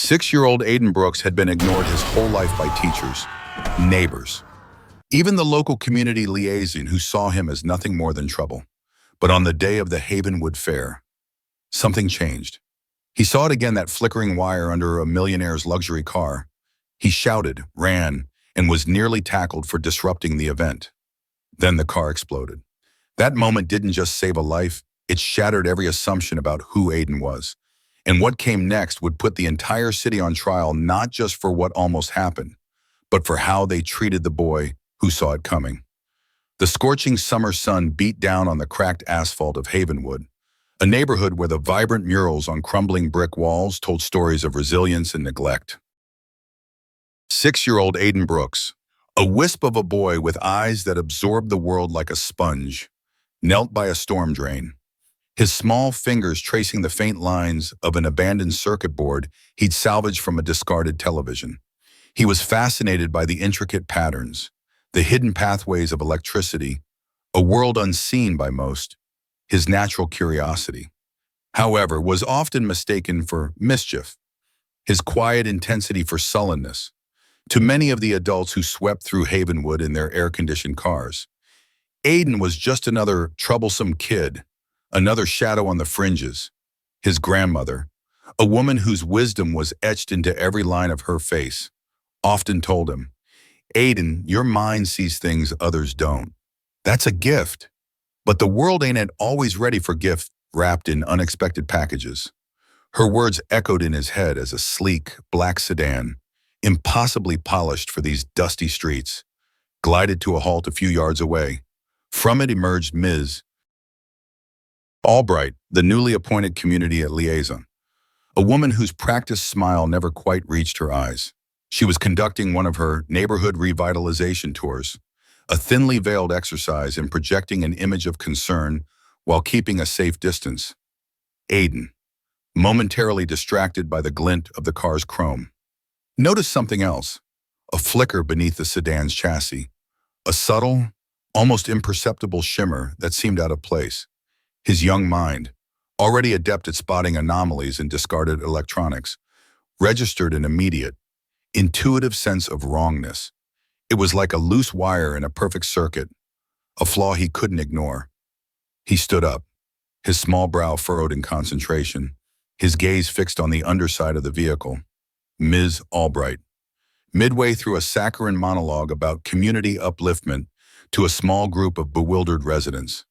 6-year-old Aiden Brooks had been ignored his whole life by teachers, neighbors, even the local community liaison who saw him as nothing more than trouble. But on the day of the Havenwood Fair, something changed. He saw it again, that flickering wire under a millionaire's luxury car. He shouted, ran, and was nearly tackled for disrupting the event. Then the car exploded. That moment didn't just save a life, it shattered every assumption about who Aiden was. And what came next would put the entire city on trial, not just for what almost happened, but for how they treated the boy who saw it coming. The scorching summer sun beat down on the cracked asphalt of Havenwood, a neighborhood where the vibrant murals on crumbling brick walls told stories of resilience and neglect. 6-year-old Aiden Brooks, a wisp of a boy with eyes that absorbed the world like a sponge, knelt by a storm drain, his small fingers tracing the faint lines of an abandoned circuit board he'd salvaged from a discarded television. He was fascinated by the intricate patterns, the hidden pathways of electricity, a world unseen by most. His natural curiosity, however, was often mistaken for mischief, his quiet intensity for sullenness. To many of the adults who swept through Havenwood in their air-conditioned cars, Aiden was just another troublesome kid, another shadow on the fringes. His grandmother, a woman whose wisdom was etched into every line of her face, often told him, "Aiden, your mind sees things others don't. That's a gift. But the world ain't always ready for gifts wrapped in unexpected packages." Her words echoed in his head as a sleek, black sedan, impossibly polished for these dusty streets, glided to a halt a few yards away. From it emerged Ms. Albright, the newly appointed community liaison, a woman whose practiced smile never quite reached her eyes. She was conducting one of her neighborhood revitalization tours, a thinly veiled exercise in projecting an image of concern while keeping a safe distance. Aiden, momentarily distracted by the glint of the car's chrome, noticed something else, a flicker beneath the sedan's chassis, a subtle, almost imperceptible shimmer that seemed out of place. His young mind, already adept at spotting anomalies in discarded electronics, registered an immediate, intuitive sense of wrongness. It was like a loose wire in a perfect circuit, a flaw he couldn't ignore. He stood up, his small brow furrowed in concentration, his gaze fixed on the underside of the vehicle. Ms. Albright, midway through a saccharine monologue about community upliftment to a small group of bewildered residents,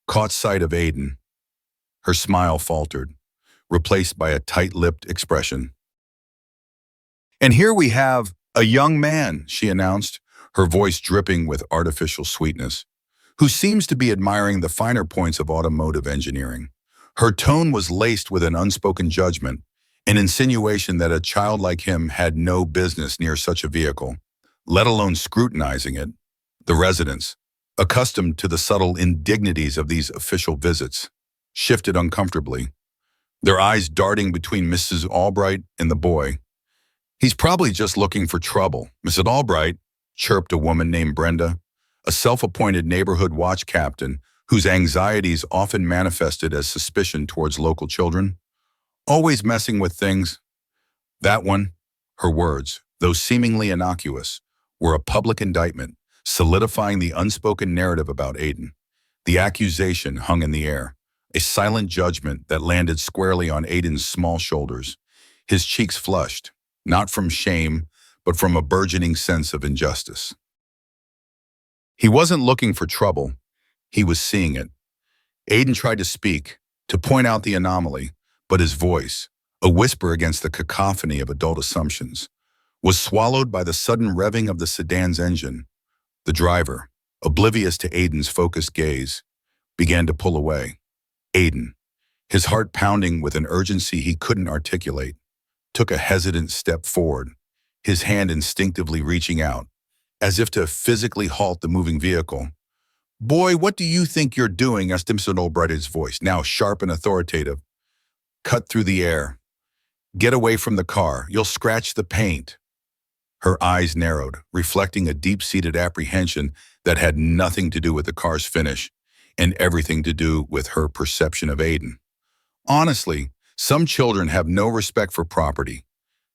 caught sight of Aiden. Her smile faltered, replaced by a tight-lipped expression. "And here we have a young man," she announced, her voice dripping with artificial sweetness, "who seems to be admiring the finer points of automotive engineering." Her tone was laced with an unspoken judgment, an insinuation that a child like him had no business near such a vehicle, let alone scrutinizing it. The residents, accustomed to the subtle indignities of these official visits, shifted uncomfortably, their eyes darting between Mrs. Albright and the boy. "He's probably just looking for trouble, Mrs. Albright," chirped a woman named Brenda, a self-appointed neighborhood watch captain whose anxieties often manifested as suspicion towards local children. "Always messing with things." That one, her words, though seemingly innocuous, were a public indictment, solidifying the unspoken narrative about Aiden. The accusation hung in the air, a silent judgment that landed squarely on Aiden's small shoulders. His cheeks flushed, not from shame, but from a burgeoning sense of injustice. He wasn't looking for trouble, he was seeing it. Aiden tried to speak, to point out the anomaly, but his voice, a whisper against the cacophony of adult assumptions, was swallowed by the sudden revving of the sedan's engine. The driver, oblivious to Aiden's focused gaze, began to pull away. Aiden, his heart pounding with an urgency he couldn't articulate, took a hesitant step forward, his hand instinctively reaching out, as if to physically halt the moving vehicle. "Boy, what do you think you're doing?" asked Mr. Albright's voice, now sharp and authoritative, cut through the air. "Get away from the car, you'll scratch the paint." Her eyes narrowed, reflecting a deep-seated apprehension that had nothing to do with the car's finish and everything to do with her perception of Aiden. Honestly, some children have no respect for property.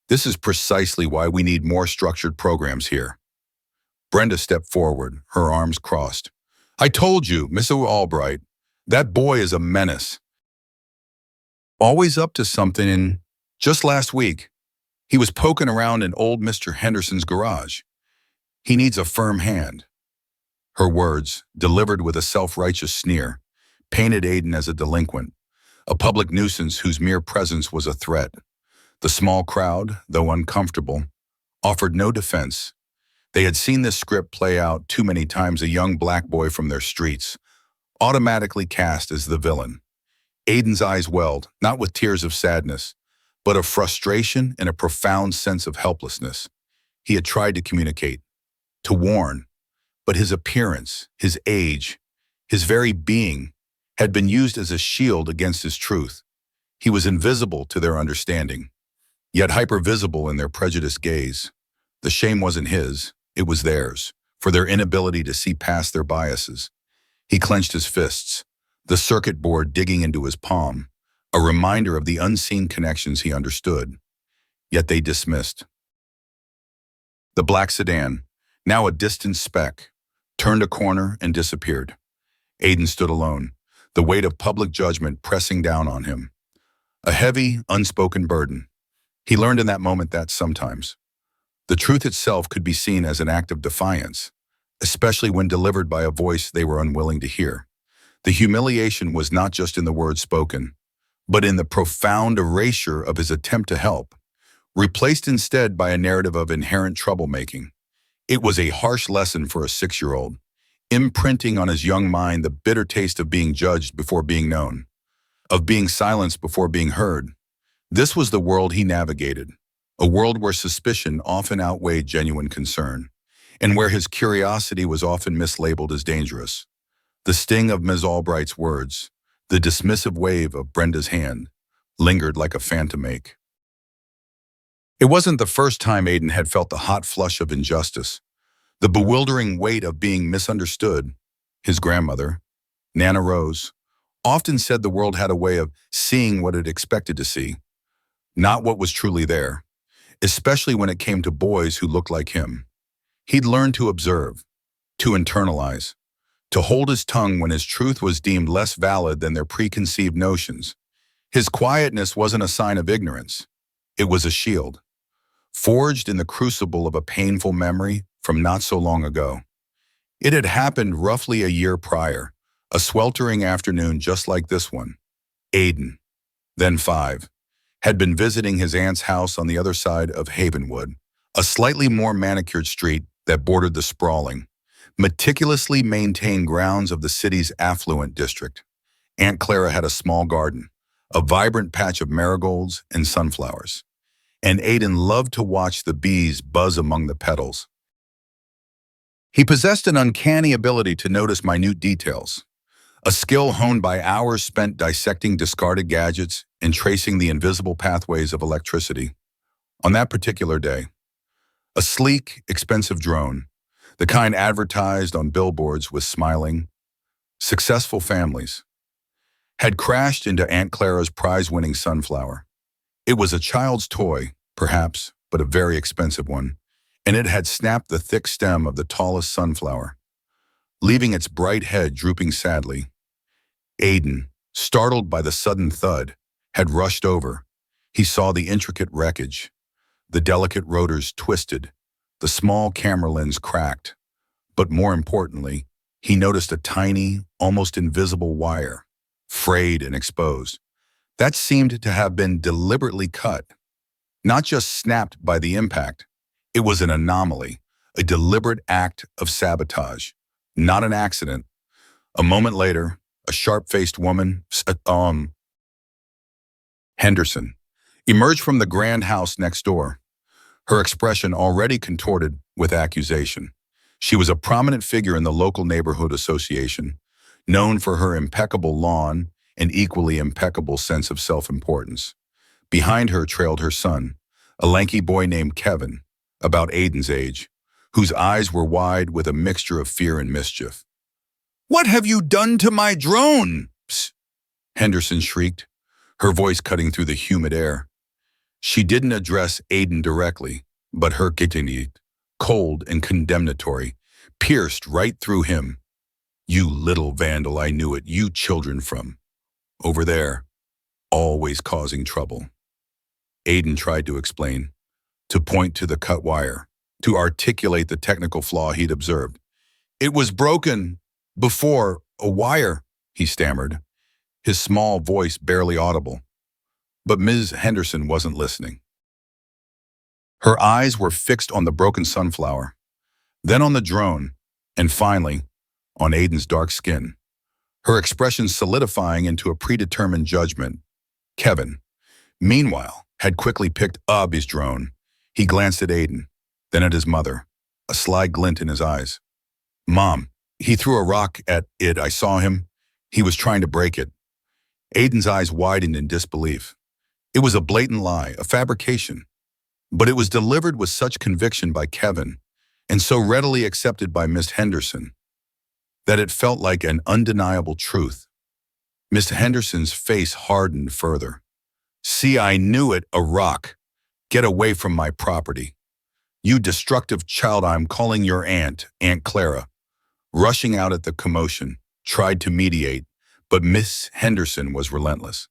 This is precisely why we need more structured programs here. Brenda stepped forward, her arms crossed. I told you, Mr. Albright, that boy is a menace. Always up to something, and just last week, he was poking around in old Mr. Henderson's garage. He needs a firm hand. Her words, delivered with a self-righteous sneer, painted Aiden as a delinquent, a public nuisance whose mere presence was a threat. The small crowd, though uncomfortable, offered no defense. They had seen this script play out too many times. A young black boy from their streets, automatically cast as the villain. Aiden's eyes welled, not with tears of sadness, but of frustration and a profound sense of helplessness. He had tried to communicate, to warn, but his appearance, his age, his very being had been used as a shield against his truth. He was invisible to their understanding, yet hypervisible in their prejudiced gaze. The shame wasn't his, it was theirs, for their inability to see past their biases. He clenched his fists, the circuit board digging into his palm, a reminder of the unseen connections he understood, yet they dismissed. The black sedan, now a distant speck, turned a corner and disappeared. Aiden stood alone, the weight of public judgment pressing down on him. A heavy, unspoken burden. He learned in that moment that sometimes the truth itself could be seen as an act of defiance, especially when delivered by a voice they were unwilling to hear. The humiliation was not just in the words spoken, but in the profound erasure of his attempt to help, replaced instead by a narrative of inherent troublemaking. It was a harsh lesson for a 6-year-old, imprinting on his young mind the bitter taste of being judged before being known, of being silenced before being heard. This was the world he navigated, a world where suspicion often outweighed genuine concern, and where his curiosity was often mislabeled as dangerous. The sting of Ms. Albright's words, the dismissive wave of Brenda's hand, lingered like a phantom ache. It wasn't the first time Aiden had felt the hot flush of injustice, the bewildering weight of being misunderstood. His grandmother, Nana Rose, often said the world had a way of seeing what it expected to see, not what was truly there, especially when it came to boys who looked like him. He'd learned to observe, to internalize, to hold his tongue when his truth was deemed less valid than their preconceived notions. His quietness wasn't a sign of ignorance. It was a shield, forged in the crucible of a painful memory from not so long ago. It had happened roughly a year prior, a sweltering afternoon just like this one. Aiden, then 5, had been visiting his aunt's house on the other side of Havenwood, a slightly more manicured street that bordered the sprawling, meticulously maintained grounds of the city's affluent district. Aunt Clara had a small garden, a vibrant patch of marigolds and sunflowers, and Aiden loved to watch the bees buzz among the petals. He possessed an uncanny ability to notice minute details, a skill honed by hours spent dissecting discarded gadgets and tracing the invisible pathways of electricity. On that particular day, a sleek, expensive drone, the kind advertised on billboards with smiling, successful families, had crashed into Aunt Clara's prize-winning sunflower. It was a child's toy, perhaps, but a very expensive one, and it had snapped the thick stem of the tallest sunflower, leaving its bright head drooping sadly. Aiden, startled by the sudden thud, had rushed over. He saw the intricate wreckage, the delicate rotors twisted, the small camera lens cracked. But more importantly, he noticed a tiny, almost invisible wire, frayed and exposed. That seemed to have been deliberately cut, not just snapped by the impact. It was an anomaly, a deliberate act of sabotage, not an accident. A moment later, a sharp-faced woman, Henderson, emerged from the grand house next door, her expression already contorted with accusation. She was a prominent figure in the local neighborhood association, known for her impeccable lawn and equally impeccable sense of self-importance. Behind her trailed her son, a lanky boy named Kevin, about Aiden's age, whose eyes were wide with a mixture of fear and mischief. "What have you done to my drone?" Henderson shrieked, her voice cutting through the humid air. She didn't address Aiden directly, but her continued, cold and condemnatory, pierced right through him. You little vandal, I knew it, you children from over there, always causing trouble. Aiden tried to explain, to point to the cut wire, to articulate the technical flaw he'd observed. It was broken before a wire, he stammered, his small voice barely audible. But Ms. Henderson wasn't listening. Her eyes were fixed on the broken sunflower, then on the drone, and finally, on Aiden's dark skin, her expression solidifying into a predetermined judgment. Kevin, meanwhile, had quickly picked up his drone. He glanced at Aiden, then at his mother, a sly glint in his eyes. Mom, he threw a rock at it. I saw him. He was trying to break it. Aiden's eyes widened in disbelief. It was a blatant lie, a fabrication. But it was delivered with such conviction by Kevin, and so readily accepted by Miss Henderson, that it felt like an undeniable truth. Miss Henderson's face hardened further. See, I knew it, a rock. Get away from my property. You destructive child, I'm calling your aunt, Aunt Clara. Rushing out at the commotion, tried to mediate, but Miss Henderson was relentless.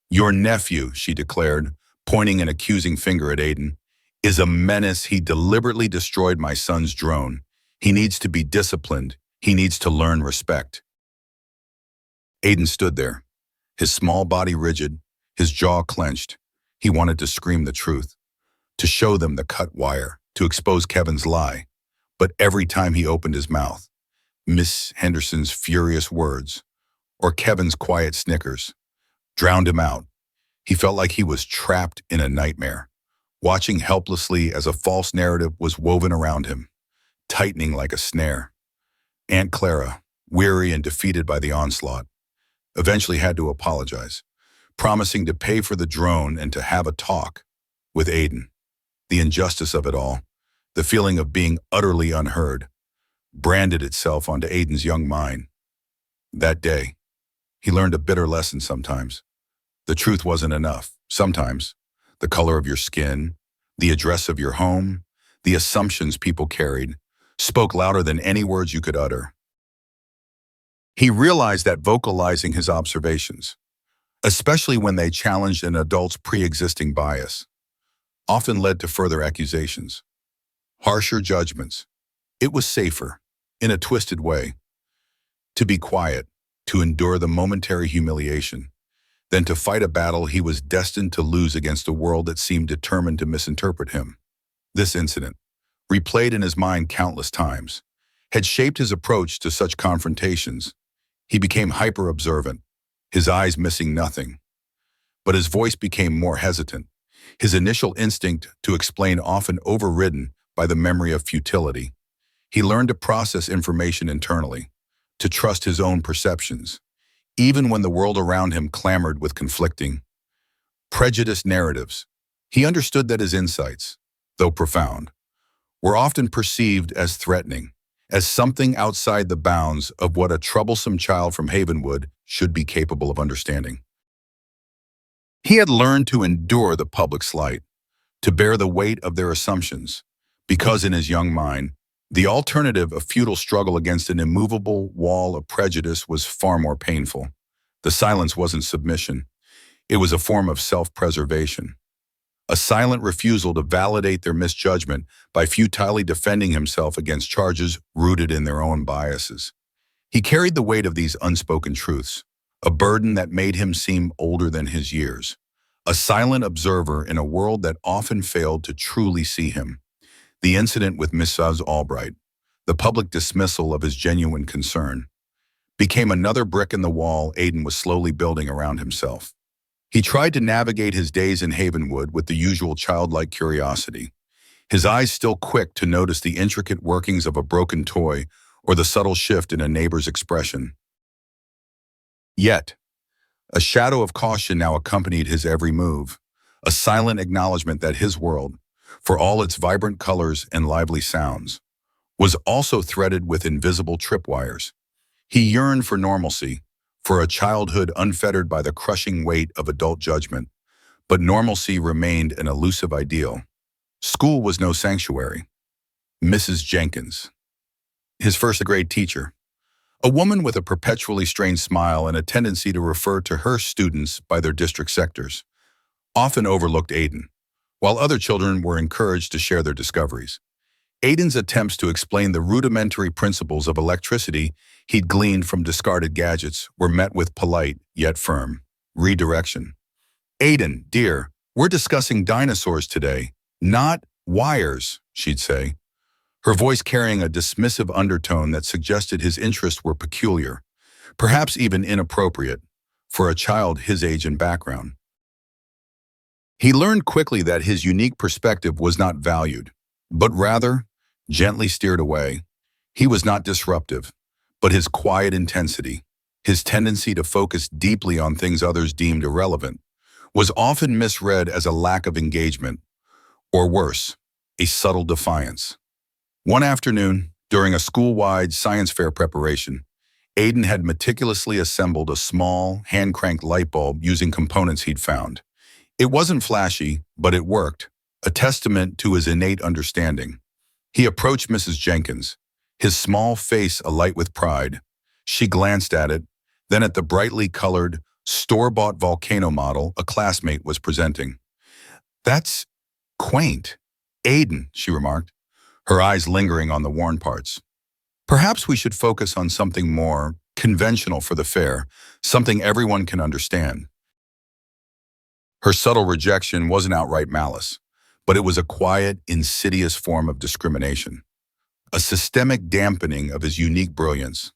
Your nephew, she declared, pointing an accusing finger at Aiden, is a menace. He deliberately destroyed my son's drone. He needs to be disciplined. He needs to learn respect. Aiden stood there, his small body rigid, his jaw clenched. He wanted to scream the truth, to show them the cut wire, to expose Kevin's lie. But every time he opened his mouth, Miss Henderson's furious words, or Kevin's quiet snickers, drowned him out. He felt like he was trapped in a nightmare, watching helplessly as a false narrative was woven around him, tightening like a snare. Aunt Clara, weary and defeated by the onslaught, eventually had to apologize, promising to pay for the drone and to have a talk with Aiden. The injustice of it all, the feeling of being utterly unheard, branded itself onto Aiden's young mind. That day, he learned a bitter lesson sometimes. The truth wasn't enough. Sometimes, the color of your skin, the address of your home, the assumptions people carried, spoke louder than any words you could utter. He realized that vocalizing his observations, especially when they challenged an adult's pre-existing bias, often led to further accusations, harsher judgments. It was safer, in a twisted way, to be quiet, to endure the momentary humiliation, than to fight a battle he was destined to lose against a world that seemed determined to misinterpret him. This incident, replayed in his mind countless times, had shaped his approach to such confrontations. He became hyper-observant, his eyes missing nothing. But his voice became more hesitant, his initial instinct to explain often overridden by the memory of futility. He learned to process information internally, to trust his own perceptions, even when the world around him clamored with conflicting, prejudiced narratives. He understood that his insights, though profound, were often perceived as threatening, as something outside the bounds of what a troublesome child from Havenwood should be capable of understanding. He had learned to endure the public slight, to bear the weight of their assumptions, because in his young mind, the alternative of futile struggle against an immovable wall of prejudice was far more painful. The silence wasn't submission. It was a form of self-preservation, a silent refusal to validate their misjudgment by futilely defending himself against charges rooted in their own biases. He carried the weight of these unspoken truths, a burden that made him seem older than his years, a silent observer in a world that often failed to truly see him. The incident with Mrs. Albright, the public dismissal of his genuine concern, became another brick in the wall Aiden was slowly building around himself. He tried to navigate his days in Havenwood with the usual childlike curiosity, his eyes still quick to notice the intricate workings of a broken toy or the subtle shift in a neighbor's expression. Yet, a shadow of caution now accompanied his every move, a silent acknowledgement that his world, for all its vibrant colors and lively sounds, was also threaded with invisible tripwires. He yearned for normalcy, for a childhood unfettered by the crushing weight of adult judgment, but normalcy remained an elusive ideal. School was no sanctuary. Mrs. Jenkins, his first-grade teacher, a woman with a perpetually strained smile and a tendency to refer to her students by their district sectors, often overlooked Aiden, while other children were encouraged to share their discoveries. Aiden's attempts to explain the rudimentary principles of electricity he'd gleaned from discarded gadgets were met with polite, yet firm, redirection. "Aiden, dear, we're discussing dinosaurs today, not wires," she'd say, her voice carrying a dismissive undertone that suggested his interests were peculiar, perhaps even inappropriate, for a child his age and background. He learned quickly that his unique perspective was not valued, but rather gently steered away. He was not disruptive, but his quiet intensity, his tendency to focus deeply on things others deemed irrelevant, was often misread as a lack of engagement, or worse, a subtle defiance. One afternoon, during a school-wide science fair preparation, Aiden had meticulously assembled a small, hand-cranked light bulb using components he'd found. It wasn't flashy, but it worked, a testament to his innate understanding. He approached Mrs. Jenkins, his small face alight with pride. She glanced at it, then at the brightly colored, store-bought volcano model a classmate was presenting. "That's quaint. Aiden," she remarked, her eyes lingering on the worn parts. "Perhaps we should focus on something more conventional for the fair, something everyone can understand." Her subtle rejection wasn't outright malice, but it was a quiet, insidious form of discrimination, a systemic dampening of his unique brilliance.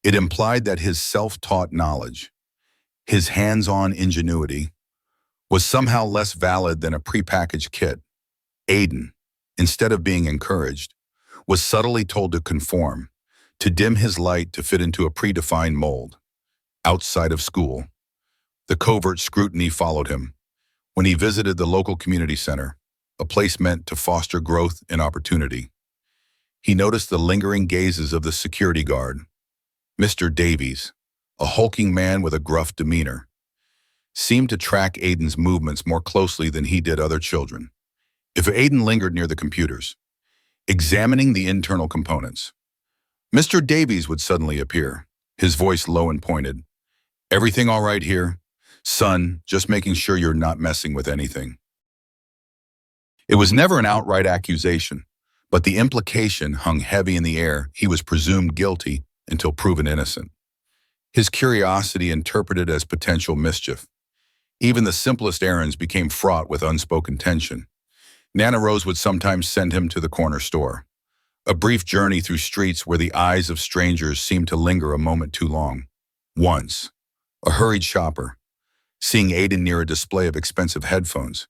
It implied that his self-taught knowledge, his hands-on ingenuity, was somehow less valid than a prepackaged kit. Aiden, instead of being encouraged, was subtly told to conform, to dim his light to fit into a predefined mold. Outside of school, the covert scrutiny followed him. When he visited the local community center, a place meant to foster growth and opportunity, he noticed the lingering gazes of the security guard. Mr. Davies, a hulking man with a gruff demeanor, seemed to track Aiden's movements more closely than he did other children. If Aiden lingered near the computers, examining the internal components, Mr. Davies would suddenly appear, his voice low and pointed. "Everything all right here? Son, just making sure you're not messing with anything." It was never an outright accusation, but the implication hung heavy in the air. He was presumed guilty until proven innocent. His curiosity interpreted as potential mischief. Even the simplest errands became fraught with unspoken tension. Nana Rose would sometimes send him to the corner store, a brief journey through streets where the eyes of strangers seemed to linger a moment too long. Once, a hurried shopper, seeing Aiden near a display of expensive headphones,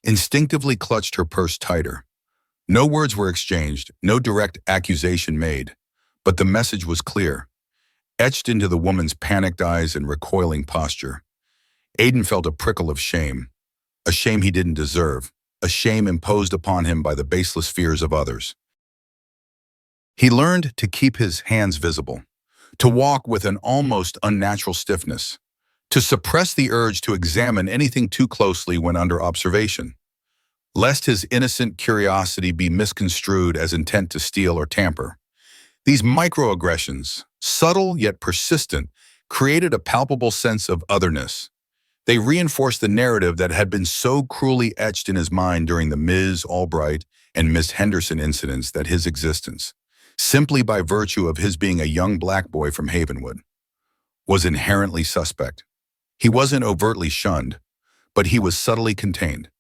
instinctively clutched her purse tighter. No words were exchanged, no direct accusation made, but the message was clear, etched into the woman's panicked eyes and recoiling posture. Aiden felt a prickle of shame, a shame he didn't deserve, a shame imposed upon him by the baseless fears of others. He learned to keep his hands visible, to walk with an almost unnatural stiffness, to suppress the urge to examine anything too closely when under observation, lest his innocent curiosity be misconstrued as intent to steal or tamper. These microaggressions, subtle yet persistent, created a palpable sense of otherness. They reinforced the narrative that had been so cruelly etched in his mind during the Ms. Albright and Miss Henderson incidents that his existence, simply by virtue of his being a young black boy from Havenwood, was inherently suspect. He wasn't overtly shunned, but he was subtly contained,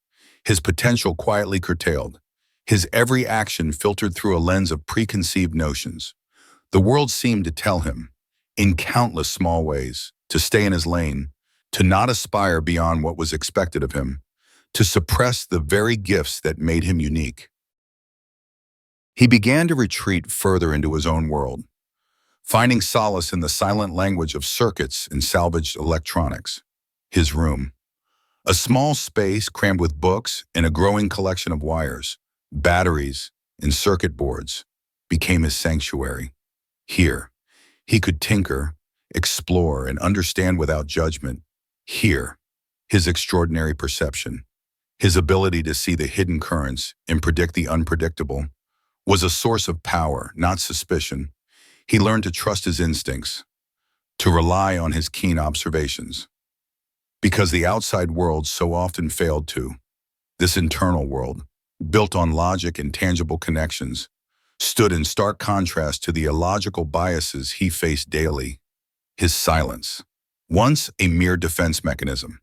his potential quietly curtailed, his every action filtered through a lens of preconceived notions. The world seemed to tell him, in countless small ways, to stay in his lane, to not aspire beyond what was expected of him, to suppress the very gifts that made him unique. He began to retreat further into his own world, finding solace in the silent language of circuits and salvaged electronics. His room, a small space crammed with books and a growing collection of wires, batteries, and circuit boards, became his sanctuary. Here, he could tinker, explore, and understand without judgment. Here, his extraordinary perception, his ability to see the hidden currents and predict the unpredictable, was a source of power, not suspicion. He learned to trust his instincts, to rely on his keen observations. Because the outside world so often failed to, this internal world, built on logic and tangible connections, stood in stark contrast to the illogical biases he faced daily. His silence, once a mere defense mechanism,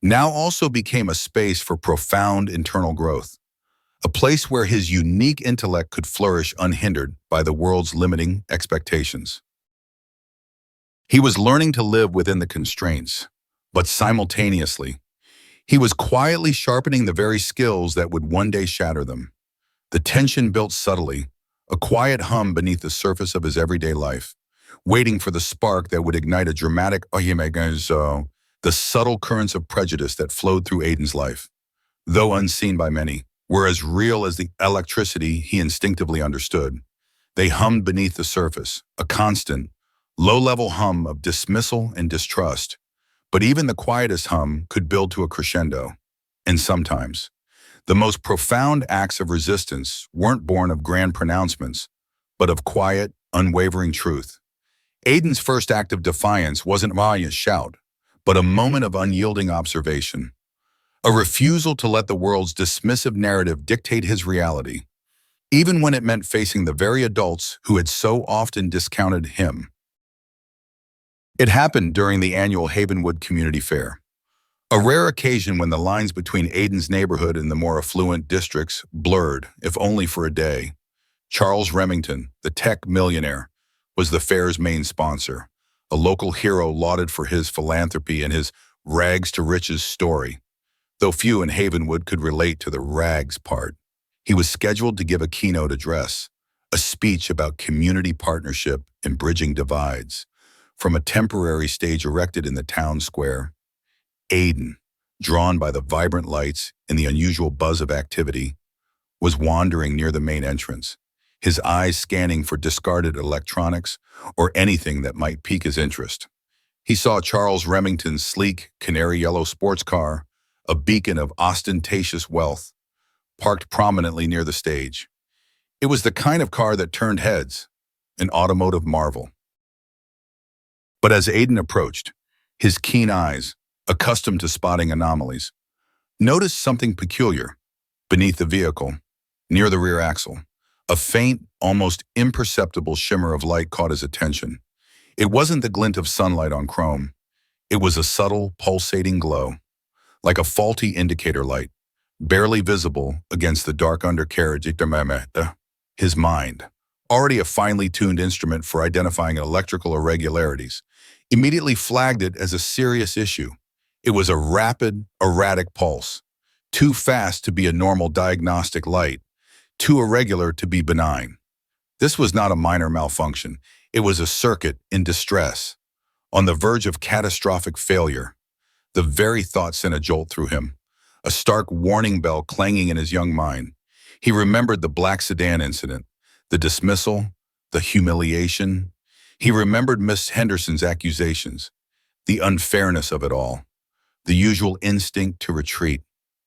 now also became a space for profound internal growth, a place where his unique intellect could flourish unhindered by the world's limiting expectations. He was learning to live within the constraints, but simultaneously, he was quietly sharpening the very skills that would one day shatter them. The tension built subtly, a quiet hum beneath the surface of his everyday life, waiting for the spark that would ignite a dramatic, the subtle currents of prejudice that flowed through Aiden's life, though unseen by many, were as real as the electricity he instinctively understood. They hummed beneath the surface, a constant, low-level hum of dismissal and distrust. But even the quietest hum could build to a crescendo. And sometimes, the most profound acts of resistance weren't born of grand pronouncements, but of quiet, unwavering truth. Aiden's first act of defiance wasn't a shout, but a moment of unyielding observation, a refusal to let the world's dismissive narrative dictate his reality, even when it meant facing the very adults who had so often discounted him. It happened during the annual Havenwood Community Fair, a rare occasion when the lines between Aiden's neighborhood and the more affluent districts blurred, if only for a day. Charles Remington, the tech millionaire, was the fair's main sponsor, a local hero lauded for his philanthropy and his rags-to-riches story. Though few in Havenwood could relate to the rags part, he was scheduled to give a keynote address, a speech about community partnership and bridging divides, from a temporary stage erected in the town square. Aiden, drawn by the vibrant lights and the unusual buzz of activity, was wandering near the main entrance, his eyes scanning for discarded electronics or anything that might pique his interest. He saw Charles Remington's sleek, canary yellow sports car, a beacon of ostentatious wealth, parked prominently near the stage. It was the kind of car that turned heads, an automotive marvel. But as Aiden approached, his keen eyes, accustomed to spotting anomalies, noticed something peculiar beneath the vehicle, near the rear axle. A faint, almost imperceptible shimmer of light caught his attention. It wasn't the glint of sunlight on chrome. It was a subtle, pulsating glow, like a faulty indicator light, barely visible against the dark undercarriage. His mind, already a finely tuned instrument for identifying electrical irregularities, immediately flagged it as a serious issue. It was a rapid, erratic pulse, too fast to be a normal diagnostic light, too irregular to be benign. This was not a minor malfunction. It was a circuit in distress, on the verge of catastrophic failure. The very thought sent a jolt through him, a stark warning bell clanging in his young mind. He remembered the black sedan incident, the dismissal, the humiliation. He remembered Miss Henderson's accusations, the unfairness of it all. The usual instinct to retreat,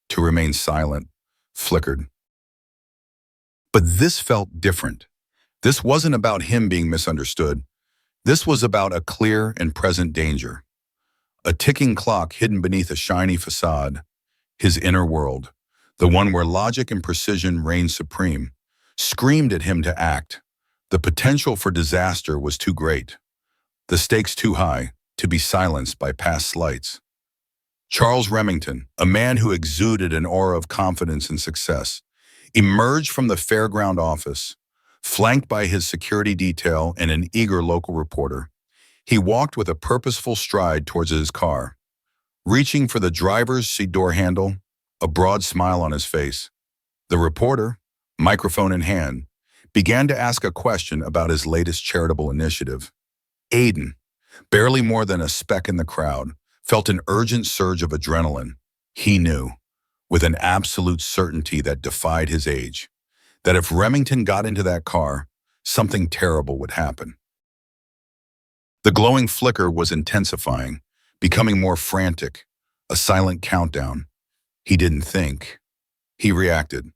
to remain silent, flickered. But this felt different. This wasn't about him being misunderstood. This was about a clear and present danger. A ticking clock hidden beneath a shiny facade, his inner world, the one where logic and precision reigned supreme, screamed at him to act. The potential for disaster was too great, the stakes too high to be silenced by past slights. Charles Remington, a man who exuded an aura of confidence and success, emerged from the fairground office, flanked by his security detail and an eager local reporter. He walked with a purposeful stride towards his car, reaching for the driver's seat door handle, a broad smile on his face. The reporter, microphone in hand, began to ask a question about his latest charitable initiative. Aiden, barely more than a speck in the crowd, felt an urgent surge of adrenaline. He knew, with an absolute certainty that defied his age, that if Remington got into that car, something terrible would happen. The glowing flicker was intensifying, becoming more frantic, A silent countdown. He didn't think. He reacted.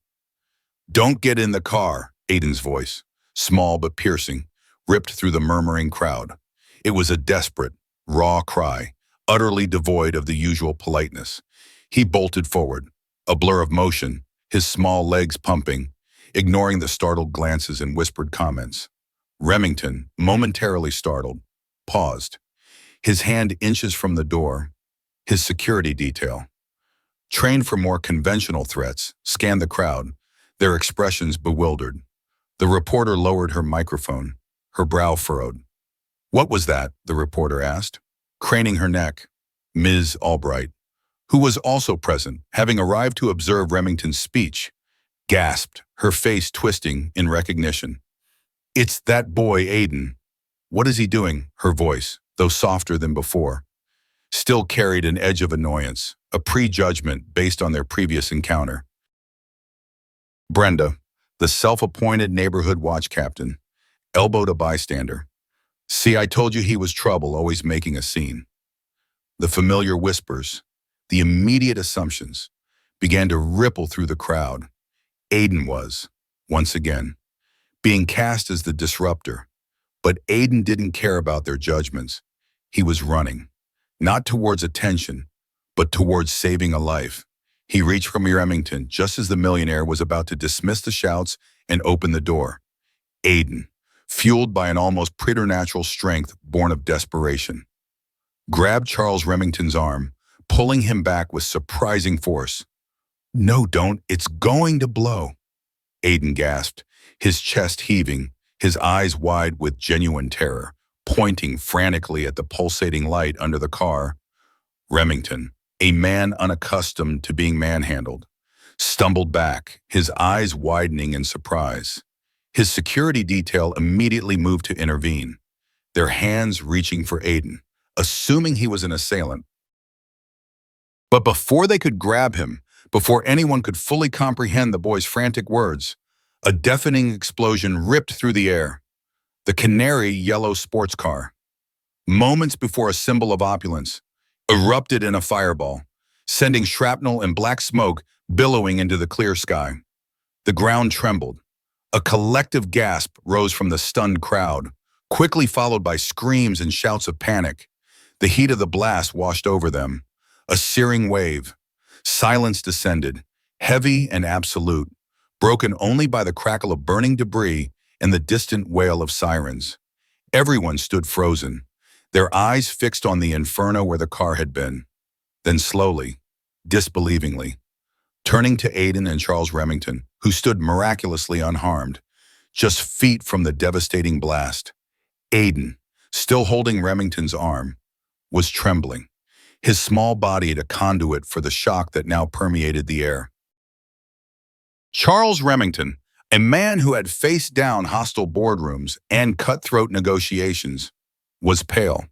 "Don't get in the car," Aiden's voice, small but piercing, ripped through the murmuring crowd. It was a desperate, raw cry, utterly devoid of the usual politeness. He bolted forward, a blur of motion, his small legs pumping, ignoring the startled glances and whispered comments. Remington, momentarily startled, paused, his hand inches from the door. His security detail, trained for more conventional threats, scanned the crowd, their expressions bewildered. The reporter lowered her microphone, her brow furrowed. "What was that?" the reporter asked, craning her neck. Ms. Albright, who was also present, having arrived to observe Remington's speech, gasped, her face twisting in recognition. "It's that boy, Aiden." "What is he doing?" Her voice, though softer than before, still carried an edge of annoyance, a prejudgment based on their previous encounter. Brenda, the self-appointed neighborhood watch captain, elbowed a bystander. "See, I told you he was trouble, always making a scene." The familiar whispers, the immediate assumptions, began to ripple through the crowd. Aiden was, once again, being cast as the disruptor. But Aiden didn't care about their judgments. He was running, not towards attention, but towards saving a life. He reached for Remington just as the millionaire was about to dismiss the shouts and open the door. Aiden, fueled by an almost preternatural strength born of desperation, grabbed Charles Remington's arm, pulling him back with surprising force. "No, don't. It's going to blow," Aiden gasped, his chest heaving, his eyes wide with genuine terror, pointing frantically at the pulsating light under the car. Remington, a man unaccustomed to being manhandled, stumbled back, his eyes widening in surprise. His security detail immediately moved to intervene, their hands reaching for Aiden, assuming he was an assailant. But before they could grab him, before anyone could fully comprehend the boy's frantic words, a deafening explosion ripped through the air. The canary yellow sports car, moments before a symbol of opulence, erupted in a fireball, sending shrapnel and black smoke billowing into the clear sky. The ground trembled. A collective gasp rose from the stunned crowd, quickly followed by screams and shouts of panic. The heat of the blast washed over them, a searing wave. Silence descended, heavy and absolute, broken only by the crackle of burning debris and the distant wail of sirens. Everyone stood frozen, their eyes fixed on the inferno where the car had been. Then slowly, disbelievingly, turning to Aiden and Charles Remington, who stood miraculously unharmed, just feet from the devastating blast. Aiden, still holding Remington's arm, was trembling, his small body a conduit for the shock that now permeated the air. Charles Remington, a man who had faced down hostile boardrooms and cutthroat negotiations, was pale,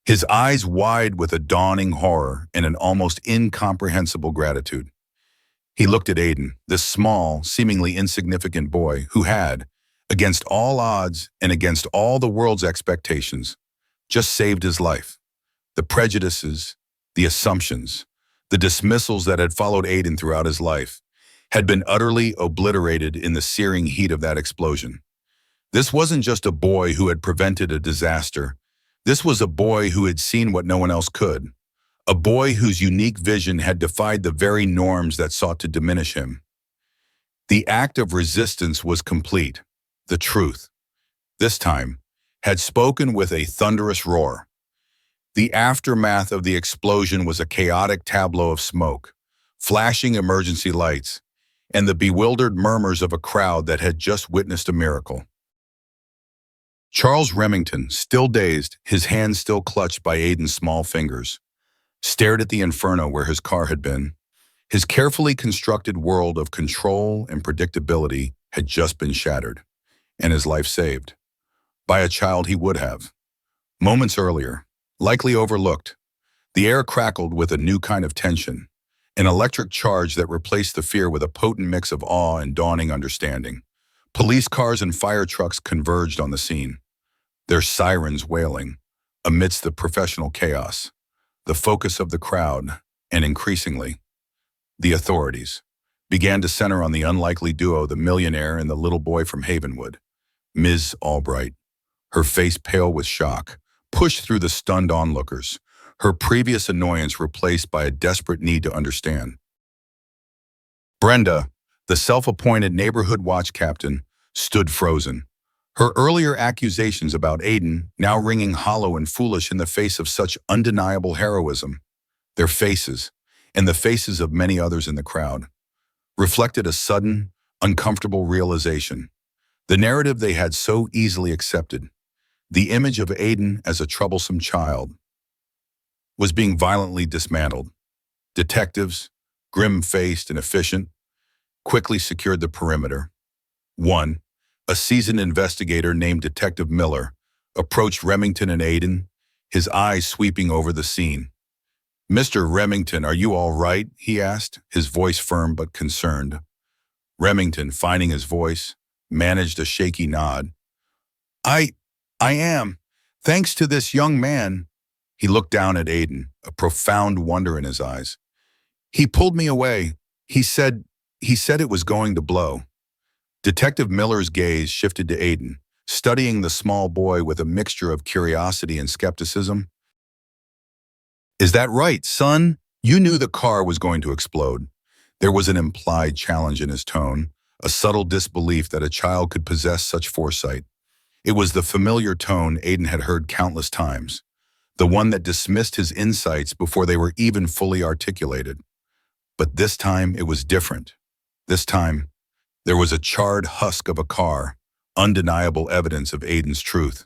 his eyes wide with a dawning horror and an almost incomprehensible gratitude. He looked at Aiden, this small, seemingly insignificant boy who had, against all odds and against all the world's expectations, just saved his life. The prejudices, the assumptions, the dismissals that had followed Aiden throughout his life had been utterly obliterated in the searing heat of that explosion. This wasn't just a boy who had prevented a disaster. This was a boy who had seen what no one else could. A boy whose unique vision had defied the very norms that sought to diminish him. The act of resistance was complete. The truth, this time, had spoken with a thunderous roar. The aftermath of the explosion was a chaotic tableau of smoke, flashing emergency lights, and the bewildered murmurs of a crowd that had just witnessed a miracle. Charles Remington, still dazed, his hands still clutched by Aiden's small fingers, stared at the inferno where his car had been. His carefully constructed world of control and predictability had just been shattered, and his life saved. By a child he would have. Moments earlier, likely overlooked, the air crackled with a new kind of tension, an electric charge that replaced the fear with a potent mix of awe and dawning understanding. Police cars and fire trucks converged on the scene, their sirens wailing amidst the professional chaos. The focus of the crowd, And increasingly, the authorities began to center on the unlikely duo, the millionaire and the little boy from Havenwood. Ms. Albright, her face pale with shock, pushed through the stunned onlookers, her previous annoyance replaced by a desperate need to understand. Brenda, the self-appointed neighborhood watch captain, stood frozen, her earlier accusations about Aiden now ringing hollow and foolish in the face of such undeniable heroism. Their faces, and the faces of many others in the crowd, reflected a sudden, uncomfortable realization. The narrative they had so easily accepted, the image of Aiden as a troublesome child, was being violently dismantled. Detectives, grim-faced and efficient, quickly secured the perimeter. One, a seasoned investigator named Detective Miller, approached Remington and Aiden, his eyes sweeping over the scene. "Mr. Remington, are you all right?" he asked, his voice firm but concerned. Remington, finding his voice, managed a shaky nod. I am. Thanks to this young man." He looked down at Aiden, a profound wonder in his eyes. "He pulled me away. He said it was going to blow." Detective Miller's gaze shifted to Aiden, studying the small boy with a mixture of curiosity and skepticism. "Is that right, son? You knew the car was going to explode." There was an implied challenge in his tone, a subtle disbelief that a child could possess such foresight. It was the familiar tone Aiden had heard countless times, the one that dismissed his insights before they were even fully articulated. But this time it was different. This time, there was a charred husk of a car, undeniable evidence of Aiden's truth.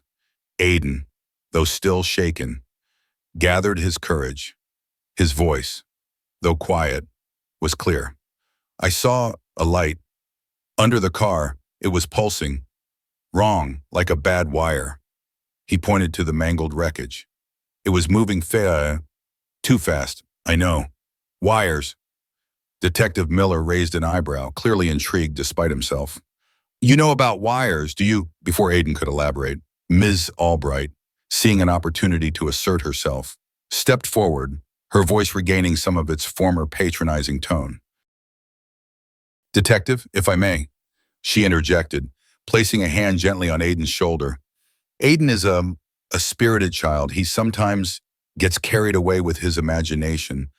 Aiden, though still shaken, gathered his courage. His voice, though quiet, was clear. "I saw a light. Under the car, it was pulsing. Wrong, like a bad wire." He pointed to the mangled wreckage. "It was moving too fast, I know. Wires." Detective Miller raised an eyebrow, clearly intrigued despite himself. "You know about wires, do you?" Before Aiden could elaborate, Ms. Albright, seeing an opportunity to assert herself, stepped forward, her voice regaining some of its former patronizing tone. "Detective, if I may," she interjected, placing a hand gently on Aiden's shoulder. "Aiden is a spirited child. He sometimes gets carried away with his imagination.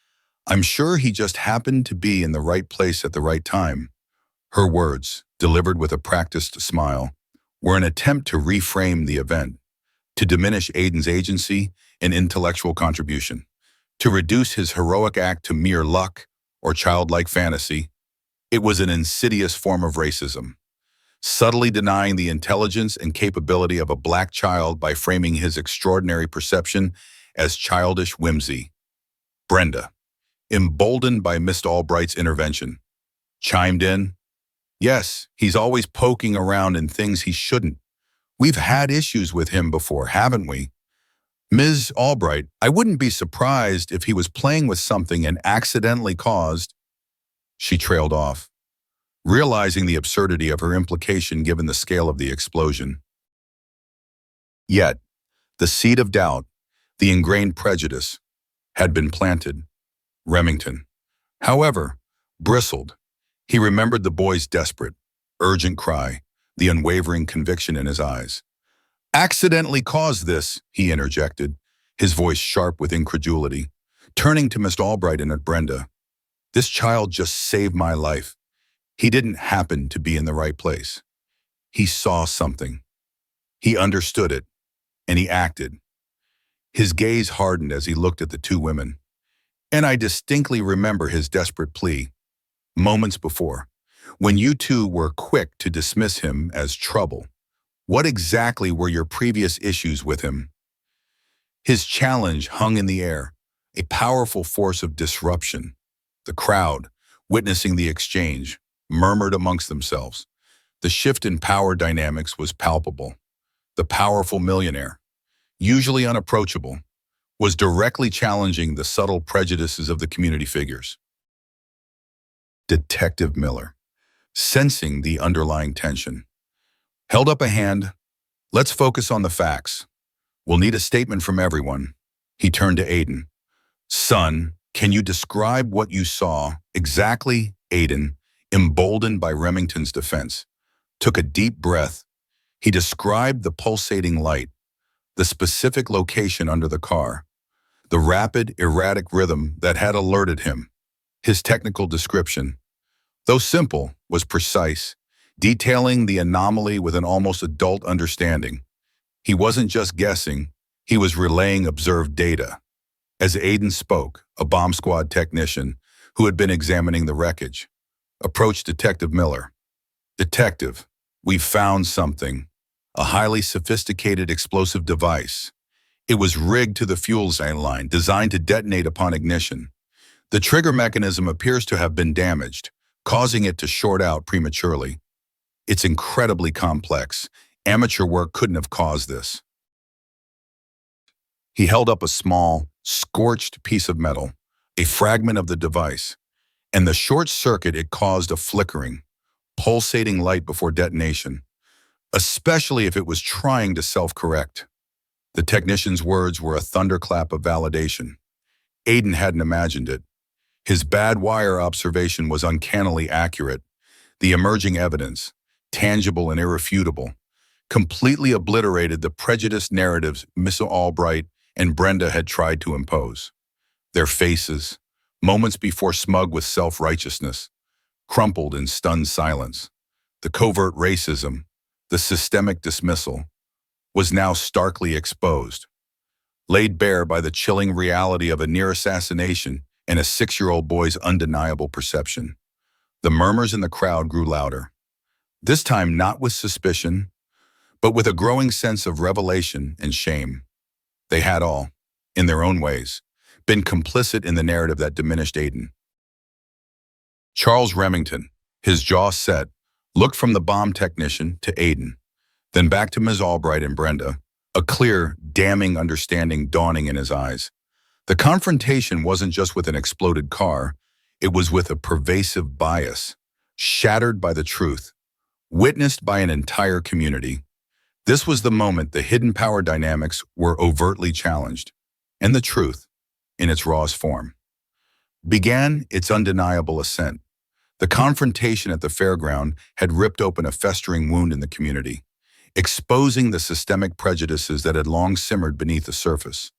I'm sure he just happened to be in the right place at the right time." Her words, delivered with a practiced smile, were an attempt to reframe the event, to diminish Aiden's agency and intellectual contribution, to reduce his heroic act to mere luck or childlike fantasy. It was an insidious form of racism, subtly denying the intelligence and capability of a black child by framing his extraordinary perception as childish whimsy. Brenda, emboldened by Miss Albright's intervention, chimed in. "Yes, he's always poking around in things he shouldn't. We've had issues with him before, haven't we? Ms. Albright, I wouldn't be surprised if he was playing with something and accidentally caused—" She trailed off, realizing the absurdity of her implication given the scale of the explosion. Yet, the seed of doubt, the ingrained prejudice, had been planted. Remington, however, bristled. He remembered the boy's desperate, urgent cry, the unwavering conviction in his eyes. "Accidentally caused this," he interjected, his voice sharp with incredulity, turning to Miss Albright and at Brenda. "This child just saved my life. He didn't happen to be in the right place. He saw something. He understood it, and he acted." His gaze hardened as he looked at the two women. "And I distinctly remember his desperate plea, moments before, when you two were quick to dismiss him as trouble. What exactly were your previous issues with him?" His challenge hung in the air, a powerful force of disruption. The crowd, witnessing the exchange, murmured amongst themselves. The shift in power dynamics was palpable. The powerful millionaire, usually unapproachable, was directly challenging the subtle prejudices of the community figures. Detective Miller, sensing the underlying tension, held up a hand. "Let's focus on the facts. We'll need a statement from everyone." He turned to Aiden. "Son, Can you describe what you saw exactly? Aiden, emboldened by Remington's defense, took a deep breath. He described the pulsating light, the specific location under the car, the rapid, erratic rhythm that had alerted him. His technical description, though simple, was precise, detailing the anomaly with an almost adult understanding. He wasn't just guessing, he was relaying observed data. As Aiden spoke, a bomb squad technician, who had been examining the wreckage, approached Detective Miller. "Detective, we've found something. A highly sophisticated explosive device. It was rigged to the fuel line, designed to detonate upon ignition. The trigger mechanism appears to have been damaged, causing it to short out prematurely. It's incredibly complex. Amateur work couldn't have caused this." He held up a small, scorched piece of metal, a fragment of the device, and the short circuit it caused a flickering, pulsating light before detonation, especially if it was trying to self-correct. The technician's words were a thunderclap of validation. Aiden hadn't imagined it. His bad wire observation was uncannily accurate. The emerging evidence, tangible and irrefutable, completely obliterated the prejudiced narratives Miss Albright and Brenda had tried to impose. Their faces, moments before smug with self-righteousness, crumpled in stunned silence. The covert racism, the systemic dismissal, was now starkly exposed, laid bare by the chilling reality of a near assassination and a 6-year-old boy's undeniable perception. The murmurs in the crowd grew louder, this time not with suspicion, but with a growing sense of revelation and shame. They had all, in their own ways, been complicit in the narrative that diminished Aiden. Charles Remington, his jaw set, looked from the bomb technician to Aiden, then back to Ms. Albright and Brenda, a clear, damning understanding dawning in his eyes. The confrontation wasn't just with an exploded car, it was with a pervasive bias, shattered by the truth, witnessed by an entire community. This was the moment the hidden power dynamics were overtly challenged, and the truth, in its rawest form, began its undeniable ascent. The confrontation at the fairground had ripped open a festering wound in the community, exposing the systemic prejudices that had long simmered beneath the surface.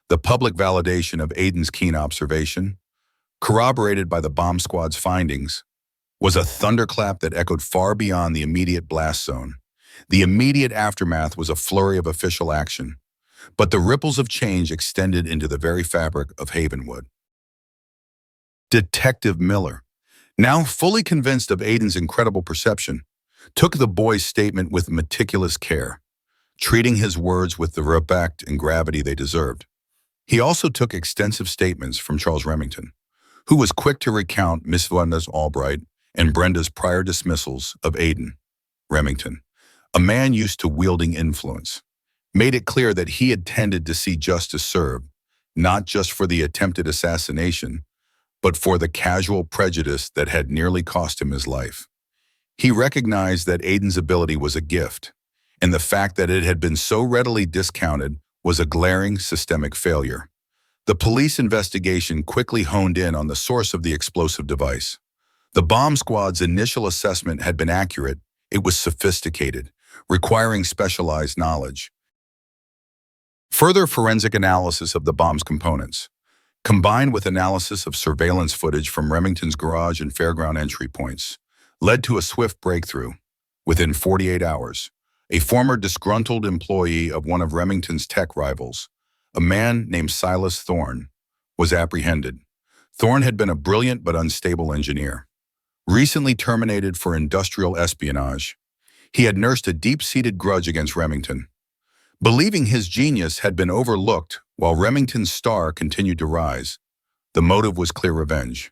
The public validation of Aiden's keen observation, corroborated by the bomb squad's findings, was a thunderclap that echoed far beyond the immediate blast zone. The immediate aftermath was a flurry of official action, but the ripples of change extended into the very fabric of Havenwood. Detective Miller, now fully convinced of Aiden's incredible perception, took the boy's statement with meticulous care, treating his words with the respect and gravity they deserved. He also took extensive statements from Charles Remington, who was quick to recount Miss Albright and Brenda's prior dismissals of Aiden. Remington, a man used to wielding influence, made it clear that he had tended to see justice served, not just for the attempted assassination, but for the casual prejudice that had nearly cost him his life. He recognized that Aiden's ability was a gift, and the fact that it had been so readily discounted was a glaring systemic failure. The police investigation quickly honed in on the source of the explosive device. The bomb squad's initial assessment had been accurate. It was sophisticated, requiring specialized knowledge. Further forensic analysis of the bomb's components, combined with analysis of surveillance footage from Remington's garage and fairground entry points, led to a swift breakthrough. Within 48 hours, a former disgruntled employee of one of Remington's tech rivals, a man named Silas Thorne, was apprehended. Thorne had been a brilliant but unstable engineer. Recently terminated for industrial espionage, he had nursed a deep-seated grudge against Remington, believing his genius had been overlooked while Remington's star continued to rise. The motive was clear revenge,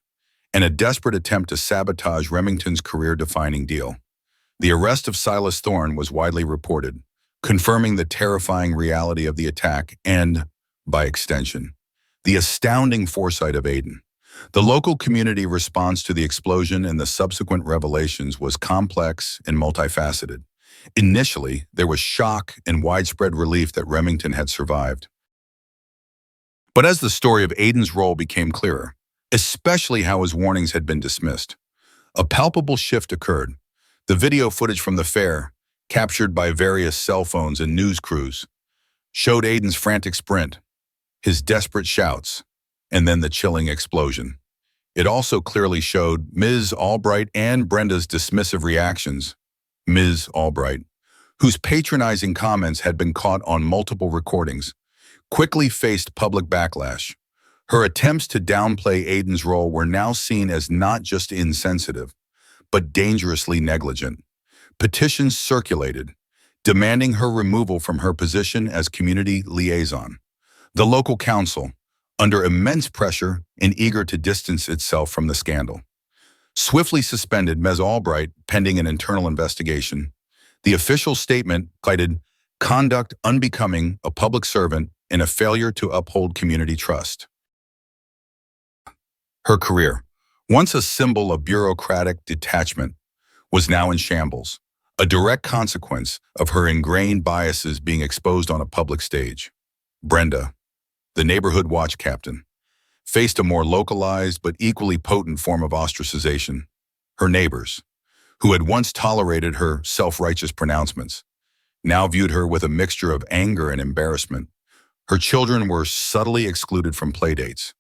and a desperate attempt to sabotage Remington's career-defining deal. The arrest of Silas Thorne was widely reported, confirming the terrifying reality of the attack and, by extension, the astounding foresight of Aiden. The local community response to the explosion and the subsequent revelations was complex and multifaceted. Initially, there was shock and widespread relief that Remington had survived. But as the story of Aiden's role became clearer, especially how his warnings had been dismissed, a palpable shift occurred. The video footage from the fair, captured by various cell phones and news crews, showed Aiden's frantic sprint, his desperate shouts, and then the chilling explosion. It also clearly showed Ms. Albright and Brenda's dismissive reactions. Ms. Albright, whose patronizing comments had been caught on multiple recordings, quickly faced public backlash. Her attempts to downplay Aiden's role were now seen as not just insensitive, but dangerously negligent. Petitions circulated, demanding her removal from her position as community liaison. The local council, under immense pressure and eager to distance itself from the scandal, swiftly suspended Ms. Albright pending an internal investigation. The official statement cited conduct unbecoming a public servant and a failure to uphold community trust. Her career, once a symbol of bureaucratic detachment, was now in shambles, a direct consequence of her ingrained biases being exposed on a public stage. Brenda, the neighborhood watch captain, faced a more localized but equally potent form of ostracization. Her neighbors, who had once tolerated her self-righteous pronouncements, now viewed her with a mixture of anger and embarrassment. Her children were subtly excluded from playdates,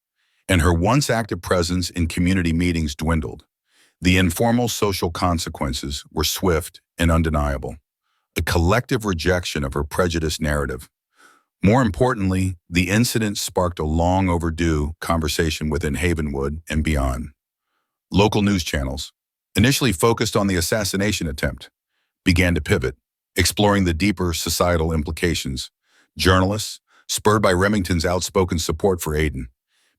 and her once active presence in community meetings dwindled. The informal social consequences were swift and undeniable, a collective rejection of her prejudiced narrative. More importantly, the incident sparked a long overdue conversation within Havenwood and beyond. Local news channels, initially focused on the assassination attempt, began to pivot, exploring the deeper societal implications. Journalists, spurred by Remington's outspoken support for Aiden,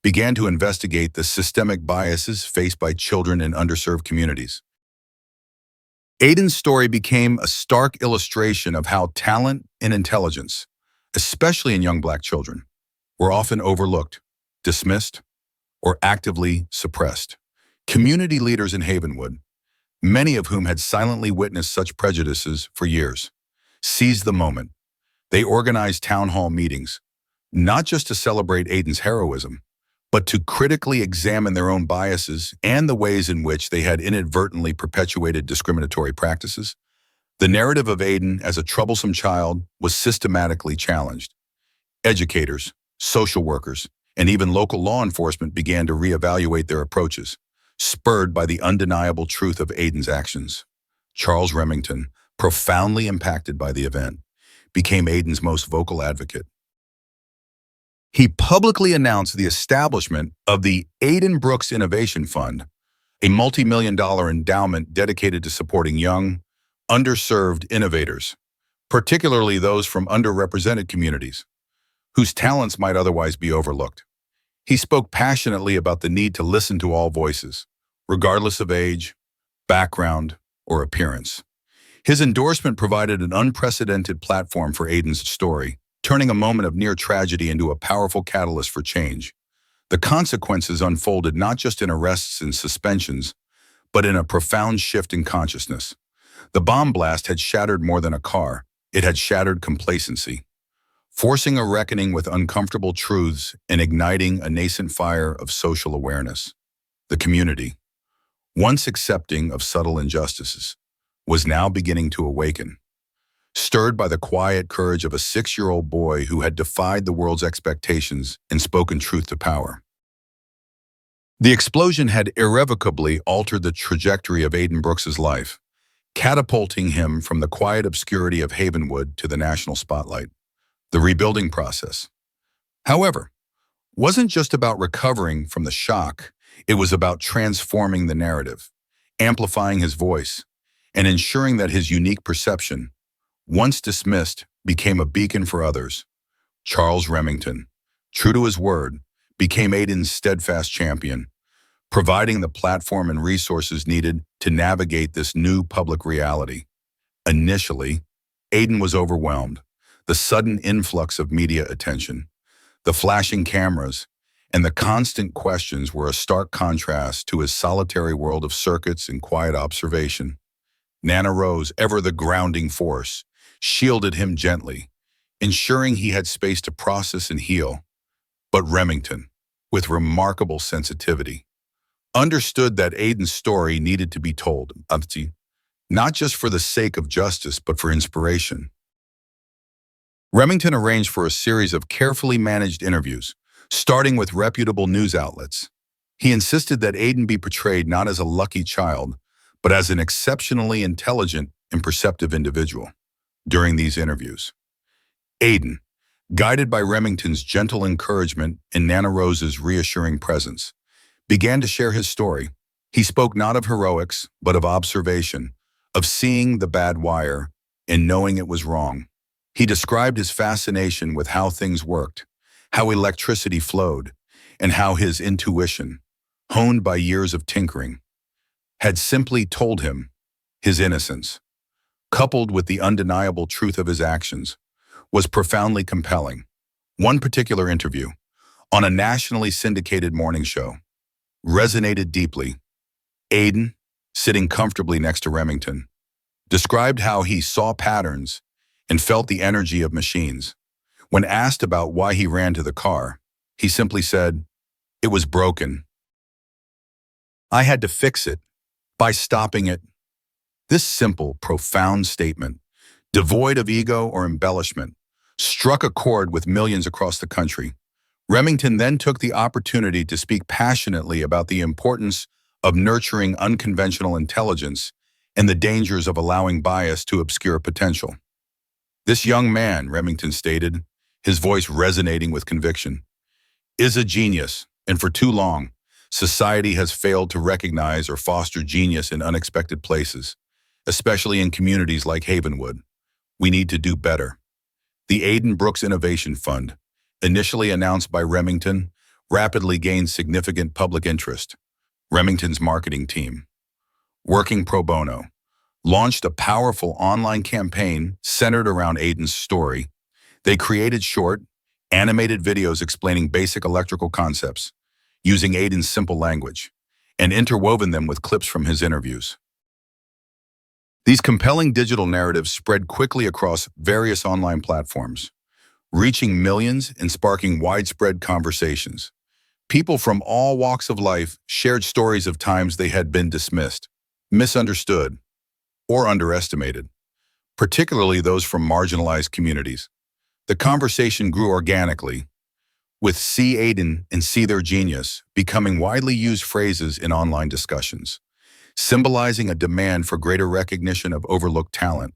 began to investigate the systemic biases faced by children in underserved communities. Aiden's story became a stark illustration of how talent and intelligence, especially in young Black children, were often overlooked, dismissed, or actively suppressed. Community leaders in Havenwood, many of whom had silently witnessed such prejudices for years, seized the moment. They organized town hall meetings, not just to celebrate Aiden's heroism, but to critically examine their own biases and the ways in which they had inadvertently perpetuated discriminatory practices. The narrative of Aiden as a troublesome child was systematically challenged. Educators, social workers, and even local law enforcement began to reevaluate their approaches, spurred by the undeniable truth of Aiden's actions. Charles Remington, profoundly impacted by the event, became Aiden's most vocal advocate. He publicly announced the establishment of the Aiden Brooks Innovation Fund, a multi-million-dollar endowment dedicated to supporting young, underserved innovators, particularly those from underrepresented communities, whose talents might otherwise be overlooked. He spoke passionately about the need to listen to all voices, regardless of age, background, or appearance. His endorsement provided an unprecedented platform for Aiden's story, turning a moment of near tragedy into a powerful catalyst for change. The consequences unfolded not just in arrests and suspensions, but in a profound shift in consciousness. The bomb blast had shattered more than a car. It had shattered complacency, forcing a reckoning with uncomfortable truths and igniting a nascent fire of social awareness. The community, once accepting of subtle injustices, was now beginning to awaken, stirred by the quiet courage of a 6-year-old boy who had defied the world's expectations and spoken truth to power. The explosion had irrevocably altered the trajectory of Aiden Brooks's life, catapulting him from the quiet obscurity of Havenwood to the national spotlight. The rebuilding process, however, wasn't just about recovering from the shock. It was about transforming the narrative, amplifying his voice, and ensuring that his unique perception, once dismissed, became a beacon for others. Charles Remington, true to his word, became Aiden's steadfast champion, providing the platform and resources needed to navigate this new public reality. Initially, Aiden was overwhelmed. The sudden influx of media attention, the flashing cameras, and the constant questions were a stark contrast to his solitary world of circuits and quiet observation. Nana Rose, ever the grounding force, shielded him gently, ensuring he had space to process and heal. But Remington, with remarkable sensitivity, understood that Aiden's story needed to be told, not just for the sake of justice, but for inspiration. Remington arranged for a series of carefully managed interviews, starting with reputable news outlets. He insisted that Aiden be portrayed not as a lucky child, but as an exceptionally intelligent and perceptive individual. During these interviews, Aiden, guided by Remington's gentle encouragement and Nana Rose's reassuring presence, began to share his story. He spoke not of heroics, but of observation, of seeing the bad wire and knowing it was wrong. He described his fascination with how things worked, how electricity flowed, and how his intuition, honed by years of tinkering, had simply told him his innocence, coupled with the undeniable truth of his actions, was profoundly compelling. One particular interview, on a nationally syndicated morning show, resonated deeply. Aiden, sitting comfortably next to Remington, described how he saw patterns and felt the energy of machines. When asked about why he ran to the car, he simply said, "It was broken. I had to fix it by stopping it." This simple, profound statement, devoid of ego or embellishment, struck a chord with millions across the country. Remington then took the opportunity to speak passionately about the importance of nurturing unconventional intelligence and the dangers of allowing bias to obscure potential. "This young man," Remington stated, his voice resonating with conviction, "is a genius, and for too long, society has failed to recognize or foster genius in unexpected places, especially in communities like Havenwood. We need to do better." The Aiden Brooks Innovation Fund, initially announced by Remington, rapidly gained significant public interest. Remington's marketing team, working pro bono, launched a powerful online campaign centered around Aiden's story. They created short, animated videos explaining basic electrical concepts, using Aiden's simple language, and interwoven them with clips from his interviews. These compelling digital narratives spread quickly across various online platforms, reaching millions and sparking widespread conversations. People from all walks of life shared stories of times they had been dismissed, misunderstood, or underestimated, particularly those from marginalized communities. The conversation grew organically, with "see Aiden" and "see their genius" becoming widely used phrases in online discussions, symbolizing a demand for greater recognition of overlooked talent.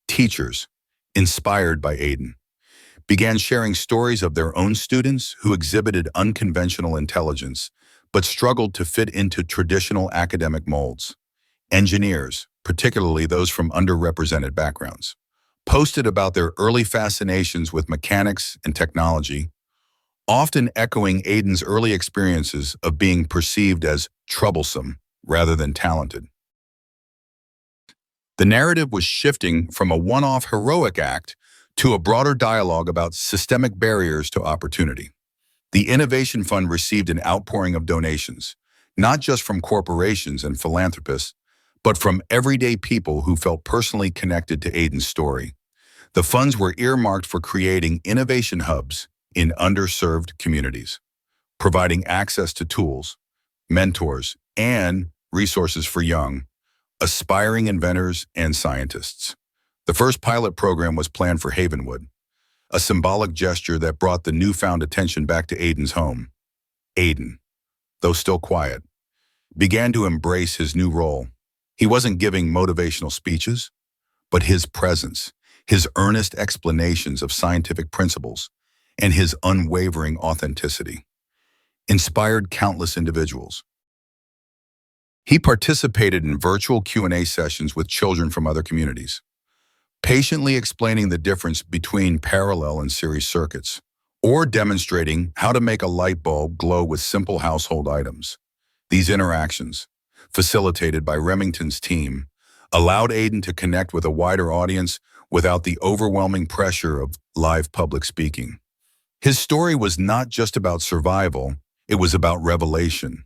Teachers, inspired by Aiden, began sharing stories of their own students who exhibited unconventional intelligence but struggled to fit into traditional academic molds. Engineers, particularly those from underrepresented backgrounds, posted about their early fascinations with mechanics and technology, often echoing Aiden's early experiences of being perceived as troublesome rather than talented. The narrative was shifting from a one-off heroic act to a broader dialogue about systemic barriers to opportunity. The Innovation Fund received an outpouring of donations, not just from corporations and philanthropists, but from everyday people who felt personally connected to Aiden's story. The funds were earmarked for creating innovation hubs in underserved communities, providing access to tools, mentors, and resources for young, aspiring inventors and scientists. The first pilot program was planned for Havenwood, a symbolic gesture that brought the newfound attention back to Aiden's home. Aiden, though still quiet, began to embrace his new role. He wasn't giving motivational speeches, but his presence, his earnest explanations of scientific principles, and his unwavering authenticity inspired countless individuals. He participated in virtual Q&A sessions with children from other communities, patiently explaining the difference between parallel and series circuits, or demonstrating how to make a light bulb glow with simple household items. These interactions, facilitated by Remington's team, allowed Aiden to connect with a wider audience without the overwhelming pressure of live public speaking. His story was not just about survival, it was about revelation.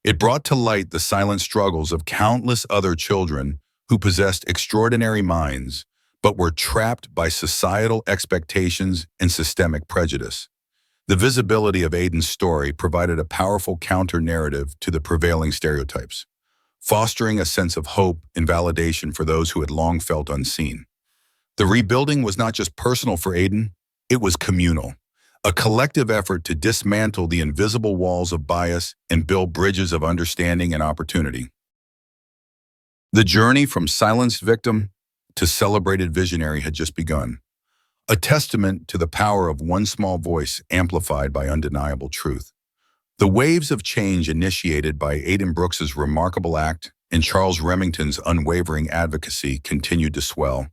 It brought to light the silent struggles of countless other children who possessed extraordinary minds, but were trapped by societal expectations and systemic prejudice. The visibility of Aiden's story provided a powerful counter-narrative to the prevailing stereotypes, fostering a sense of hope and validation for those who had long felt unseen. The rebuilding was not just personal for Aiden, it was communal, a collective effort to dismantle the invisible walls of bias and build bridges of understanding and opportunity. The journey from silenced victim to celebrated visionary had just begun, a testament to the power of one small voice amplified by undeniable truth. The waves of change initiated by Aiden Brooks's remarkable act and Charles Remington's unwavering advocacy continued to swell,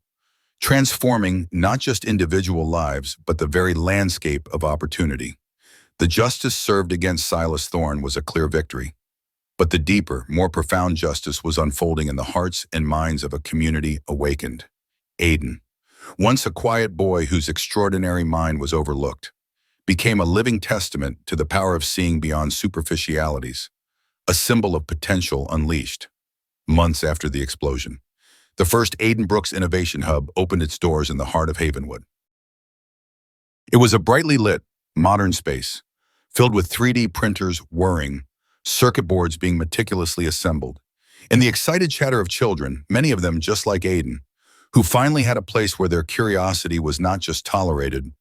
transforming not just individual lives, but the very landscape of opportunity. The justice served against Silas Thorne was a clear victory, but the deeper, more profound justice was unfolding in the hearts and minds of a community awakened. Aiden, once a quiet boy whose extraordinary mind was overlooked, became a living testament to the power of seeing beyond superficialities, a symbol of potential unleashed. Months after the explosion, the first Aiden Brooks Innovation Hub opened its doors in the heart of Havenwood. It was a brightly lit, modern space, filled with 3D printers whirring, circuit boards being meticulously assembled, and the excited chatter of children, many of them just like Aiden, who finally had a place where their curiosity was not just tolerated,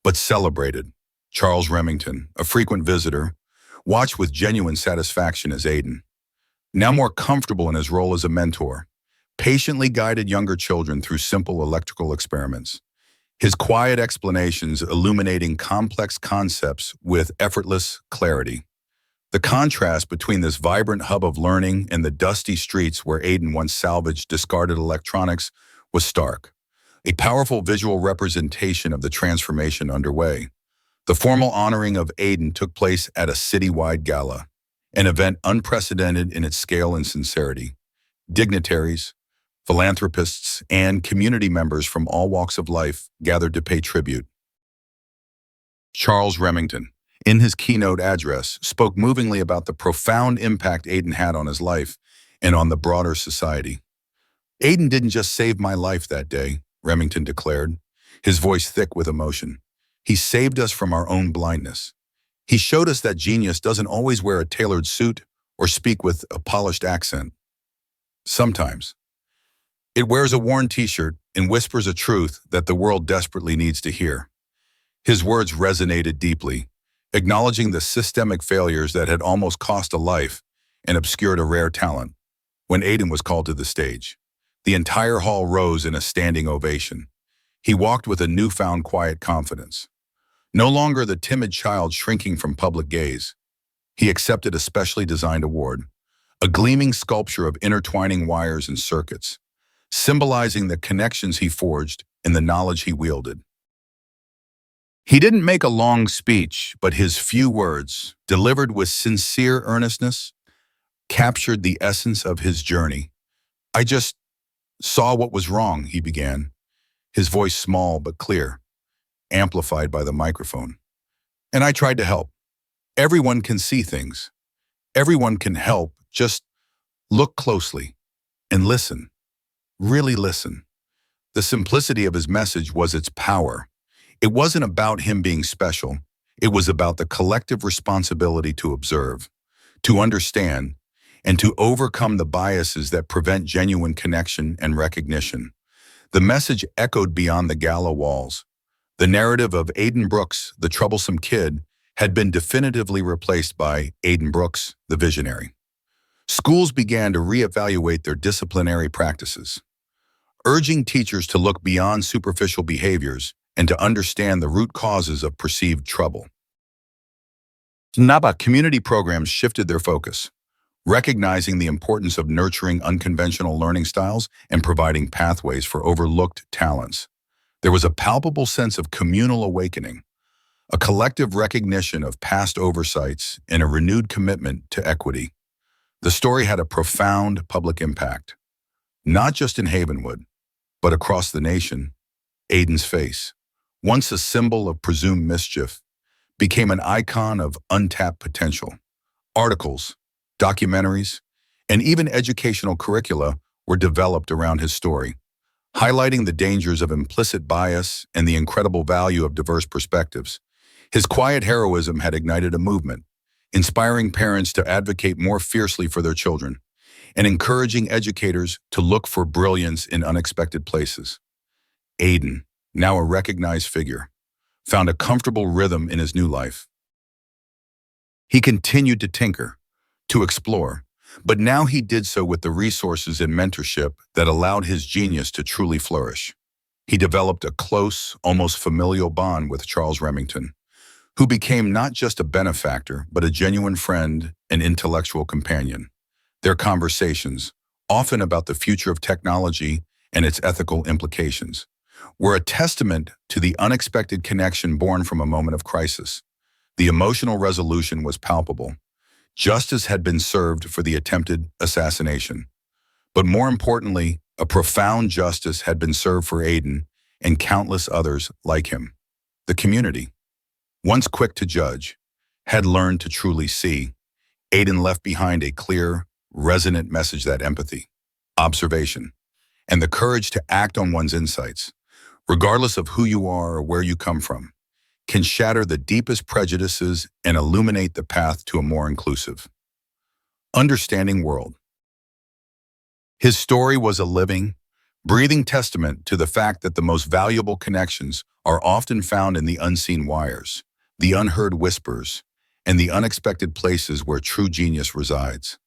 but celebrated. Charles Remington, a frequent visitor, watched with genuine satisfaction as Aiden, now more comfortable in his role as a mentor, patiently guided younger children through simple electrical experiments, his quiet explanations illuminating complex concepts with effortless clarity. The contrast between this vibrant hub of learning and the dusty streets where Aiden once salvaged discarded electronics was stark, a powerful visual representation of the transformation underway. The formal honoring of Aiden took place at a citywide gala, an event unprecedented in its scale and sincerity. Dignitaries, philanthropists, and community members from all walks of life gathered to pay tribute. Charles Remington, in his keynote address, spoke movingly about the profound impact Aiden had on his life and on the broader society. "Aiden didn't just save my life that day," Remington declared, his voice thick with emotion. "He saved us from our own blindness. He showed us that genius doesn't always wear a tailored suit or speak with a polished accent. Sometimes it wears a worn t-shirt and whispers a truth that the world desperately needs to hear." His words resonated deeply, acknowledging the systemic failures that had almost cost a life and obscured a rare talent. When Aiden was called to the stage, the entire hall rose in a standing ovation. He walked with a newfound quiet confidence. No longer the timid child shrinking from public gaze, he accepted a specially designed award, a gleaming sculpture of intertwining wires and circuits, symbolizing the connections he forged and the knowledge he wielded. He didn't make a long speech, but his few words, delivered with sincere earnestness, captured the essence of his journey. "I just saw what was wrong," he began, his voice small but clear, amplified by the microphone. "And I tried to help. Everyone can see things. Everyone can help. Just look closely and listen. Really listen." The simplicity of his message was its power. It wasn't about him being special. It was about the collective responsibility to observe, to understand, and to overcome the biases that prevent genuine connection and recognition. The message echoed beyond the gala walls. The narrative of Aiden Brooks, the troublesome kid, had been definitively replaced by Aiden Brooks, the visionary. Schools began to reevaluate their disciplinary practices, urging teachers to look beyond superficial behaviors and to understand the root causes of perceived trouble. NABA community programs shifted their focus, recognizing the importance of nurturing unconventional learning styles and providing pathways for overlooked talents. There was a palpable sense of communal awakening, a collective recognition of past oversights, and a renewed commitment to equity. The story had a profound public impact, not just in Havenwood, but across the nation. Aiden's face, once a symbol of presumed mischief, became an icon of untapped potential. Articles, documentaries, and even educational curricula were developed around his story, highlighting the dangers of implicit bias and the incredible value of diverse perspectives. His quiet heroism had ignited a movement, inspiring parents to advocate more fiercely for their children and encouraging educators to look for brilliance in unexpected places. Aiden, now a recognized figure, found a comfortable rhythm in his new life. He continued to tinker, to explore, but now he did so with the resources and mentorship that allowed his genius to truly flourish. He developed a close, almost familial bond with Charles Remington, who became not just a benefactor, but a genuine friend and intellectual companion. Their conversations, often about the future of technology and its ethical implications, were a testament to the unexpected connection born from a moment of crisis. The emotional resolution was palpable. Justice had been served for the attempted assassination. But more importantly, a profound justice had been served for Aiden and countless others like him. The community, once quick to judge, had learned to truly see. Aiden left behind a clear, resonant message that empathy, observation, and the courage to act on one's insights, regardless of who you are or where you come from, can shatter the deepest prejudices and illuminate the path to a more inclusive, understanding world. His story was a living, breathing testament to the fact that the most valuable connections are often found in the unseen wires, the unheard whispers, and the unexpected places where true genius resides.